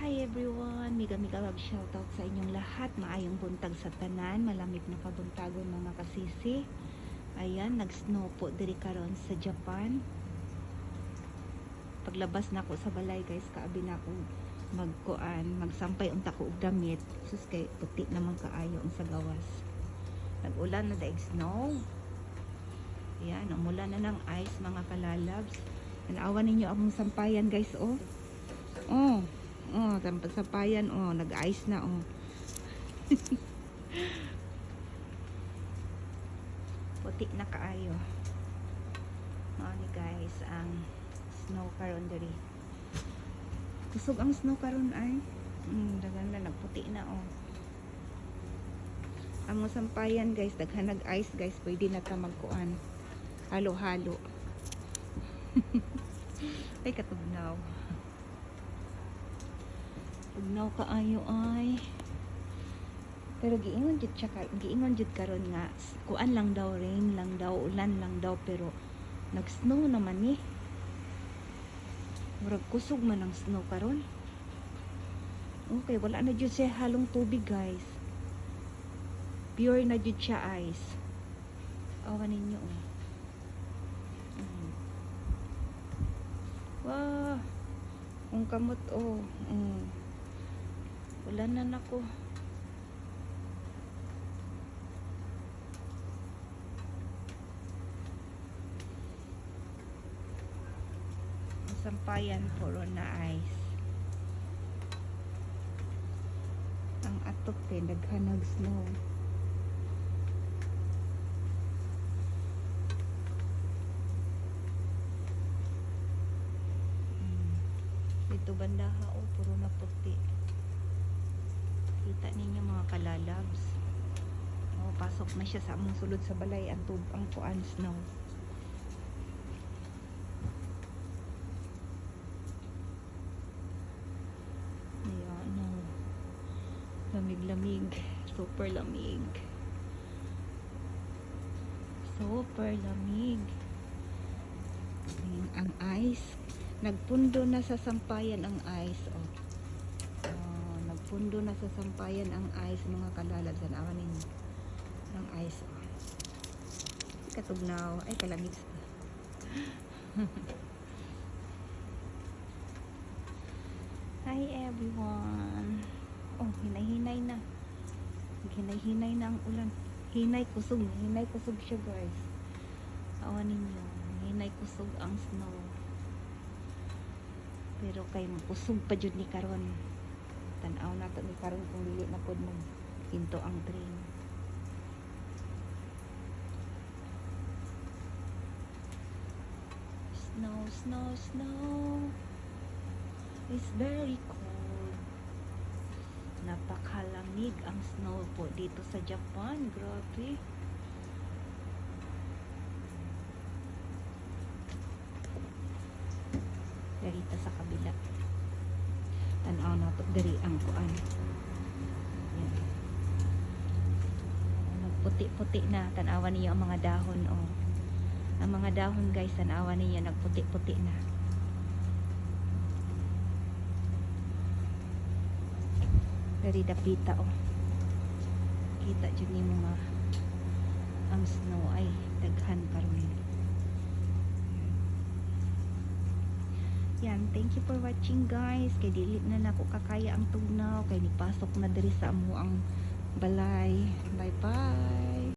Hi everyone, mega love shoutout sa inyong lahat. Maayong buntag sa tanan, malamig na kabuntagon mga kasisi. Ayan, nag-snow po diri karon sa Japan. Paglabas na ako sa balay guys, kaabi na ako magsampay unta ko og damit. Sus kay puti naman kaayo ang sa gawas. Nag-ulan na daig snow. Ayan, umulan na ng ice mga kalalabs. Nanawan ninyo akong sampayan guys, oh. Sampayan, nag-ice na, puti na kaayo. Ni guys, ang snow karon diri. Kusog ang snow karon ay. Dagan na nagputi na, Ang sampayan guys, daghan nag-ice guys, pwede na ta magkuan. Halo-halo. Ay katugnaw. Tugnaw kaayo ay. Pero giingon jud karon nga kuan lang daw, rain lang daw, ulan lang daw, pero nag-snow naman ni. Murag kusog man ang snow karon. Okay, wala na jud siya halong tubig guys. Pure na jud siya ice. Awan ninyo, Wow. Ang kamot, ulan na nako. Sampayan puro na ice. Ang atok daghan nag snow. Dito banda puro na puti. Kita ninyo mga kalalabs. Pasok na siya sa among sulod sa balay ang kuan snow. Ayan, lamig-lamig, super lamig. Super lamig. Ayan, ang ice nagpundo na sa sampayan ang ice, nagpundo na sa sampayan ang ice mga kalalabs. Awan ninyo ng ice, katugnaw ay kalamig. Hi everyone. Hinay-hinay na ang ulan. Hinay kusog siya guys. Awan ninyo, hinay kusog ang snow. Pero kay kusog pa jud ni karon. Tan-aw nato ni karon kung dili na pod mo hinto ang train. Snow. It's very cold. Napakalamig ang snow po dito sa Japan. Grabe. Darita sa kabila. Tanaw na to diri ang kuan. Yan. Nagputi-puti na. Tanawan niyo ang mga dahon, Ang mga dahon guys, tanawan niyo nagputi-puti na. Dari dapita, Kita jud ni mga ang snow ay daghan karon. Yan, thank you for watching guys. Kay dili na nako kakaya ang tugnaw, kay nipasok na diri sa amo ang balay. Bye bye.